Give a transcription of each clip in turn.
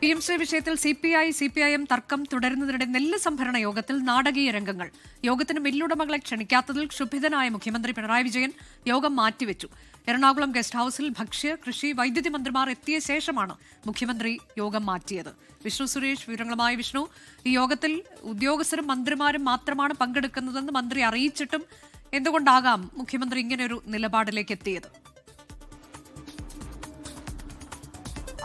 PMC വിഷയത്തിൽ CPI-CPIM തർക്കം തുടരുന്നതിനിടെ നെല്ല് സംഭരണ യോഗത്തിൽ നാടകീയ രംഗങ്ങൾ. യോഗത്തിന് മില്ലുടമകളെ ക്ഷണിക്കാത്തതിൽ ക്ഷുഭിതനായ മുഖ്യമന്ത്രി പിണറായി വിജയൻ യോഗം മാറ്റിവെച്ചു. എറണാകുളം ഗസ്റ്റ് ഹൌസിൽ ഭക്ഷ്യ, കൃഷി, വൈദ്യുതി മന്ത്രിമാർ എത്തിയ ശേഷമാണ് മുഖ്യമന്ത്രി യോഗം മാറ്റിയത്. വിഷ്ണു സുരേഷ് വിവരങ്ങളുമായി. വിഷ്ണു, ഈ യോഗത്തിൽ ഉദ്യോഗസ്ഥരും മന്ത്രിമാരും മാത്രമാണ് പങ്കെടുക്കുന്നതെന്ന് മന്ത്രി അറിയിച്ചിട്ടും എന്തുകൊണ്ടാകാം മുഖ്യമന്ത്രി ഇങ്ങനെയൊരു നിലപാടിലേക്ക് എത്തിയത്?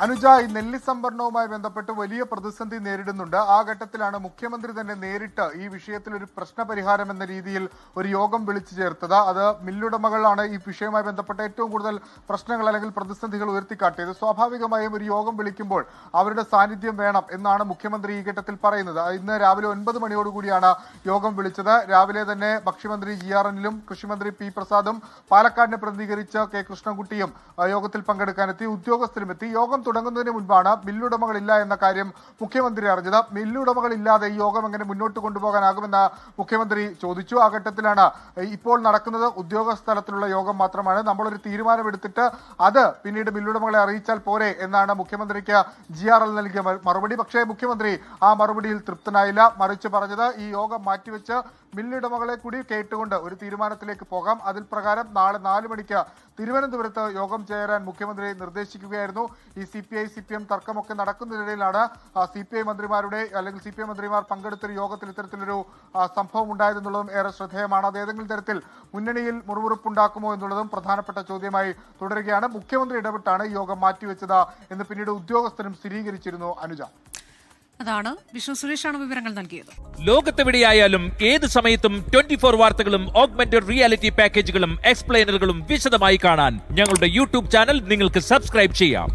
അനുജ, ഈ നെല്ല് സംഭരണവുമായി ബന്ധപ്പെട്ട് വലിയ പ്രതിസന്ധി നേരിടുന്നുണ്ട്. ആ ഘട്ടത്തിലാണ് മുഖ്യമന്ത്രി തന്നെ നേരിട്ട് ഈ വിഷയത്തിൽ ഒരു പ്രശ്നപരിഹാരം എന്ന രീതിയിൽ ഒരു യോഗം വിളിച്ചു ചേർത്തത്. അത് മില്ലുടമകളാണ് ഈ വിഷയവുമായി ബന്ധപ്പെട്ട ഏറ്റവും കൂടുതൽ പ്രശ്നങ്ങൾ അല്ലെങ്കിൽ പ്രതിസന്ധികൾ ഉയർത്തിക്കാട്ടിയത്. സ്വാഭാവികമായും ഒരു യോഗം വിളിക്കുമ്പോൾ അവരുടെ സാന്നിധ്യം വേണം എന്നാണ് മുഖ്യമന്ത്രി ഈ ഘട്ടത്തിൽ പറയുന്നത്. ഇന്ന് രാവിലെ 9 മണിയോടുകൂടിയാണ് യോഗം വിളിച്ചത്. രാവിലെ തന്നെ ഭക്ഷ്യമന്ത്രി GRNലും കൃഷിമന്ത്രി P പ്രസാദും പാലക്കാടിനെ പ്രതിനിധീകരിച്ച് K കൃഷ്ണൻകുട്ടിയും യോഗത്തിൽ പങ്കെടുക്കാനെത്തി. ഉദ്യോഗസ്ഥരും എത്തി. യോഗം തുടങ്ങുന്നതിന് മുൻപാണ് മില്ലുടമകളില്ല എന്ന കാര്യം മുഖ്യമന്ത്രി അറിഞ്ഞത്. മില്ലുടമകളില്ലാതെ ഈ യോഗം എങ്ങനെ മുന്നോട്ട് കൊണ്ടുപോകാനാകുമെന്ന് മുഖ്യമന്ത്രി ചോദിച്ചു. ആ ഘട്ടത്തിലാണ് ഇപ്പോൾ നടക്കുന്നത് ഉദ്യോഗസ്ഥ തലത്തിലുള്ള യോഗം മാത്രമാണ്, നമ്മളൊരു തീരുമാനമെടുത്തിട്ട് അത് പിന്നീട് മില്ലുടമകളെ അറിയിച്ചാൽ പോരെ എന്നാണ് മുഖ്യമന്ത്രിക്ക് GRL നൽകിയ മറുപടി. പക്ഷേ മുഖ്യമന്ത്രി ആ മറുപടിയിൽ തൃപ്തനായില്ല. മറിച്ച് പറഞ്ഞത് ഈ യോഗം മാറ്റിവെച്ച് മില്ലുടമകളെ കൂടി കേട്ടുകൊണ്ട് ഒരു തീരുമാനത്തിലേക്ക് പോകാം. അതിൽ പ്രകാരം നാളെ 4 മണിക്ക് തിരുവനന്തപുരത്ത് യോഗം ചേരാൻ മുഖ്യമന്ത്രി നിർദ്ദേശിക്കുകയായിരുന്നു. ഈ CPI-CPM തർക്കമൊക്കെ നടക്കുന്നതിനിടയിലാണ് CPI മന്ത്രിമാർ പങ്കെടുത്തൊരു യോഗത്തിൽ ഇത്തരത്തിലൊരു സംഭവം ഉണ്ടായതെന്നുള്ളതും ഏറെ ശ്രദ്ധേയമാണ്. അത് ഏതെങ്കിലും തരത്തിൽ മുന്നണിയിൽ മുറിവുറുപ്പുണ്ടാക്കുമോ എന്നുള്ളതും പ്രധാനപ്പെട്ട ചോദ്യമായി തുടരുകയാണ്. മുഖ്യമന്ത്രി ഇടപെട്ടാണ് ഈ യോഗം മാറ്റിവെച്ചത് എന്ന് പിന്നീട് ഉദ്യോഗസ്ഥരും സ്ഥിരീകരിച്ചിരുന്നു. അനുജ, അതാണ് വിഷ്ണു സുരേഷാണ് വിവരങ്ങൾ നൽകിയത്. ലോകത്തെവിടെയായാലും ഏത് സമയത്തും 24 വാർത്തകളും ഓഗ്മെന്റഡ് റിയാലിറ്റി പാക്കേജുകളും എക്സ്പ്ലെയിനറുകളും വിശദമായി കാണാൻ ഞങ്ങളുടെ YouTube ചാനൽ നിങ്ങൾക്ക് സബ്സ്ക്രൈബ് ചെയ്യാം.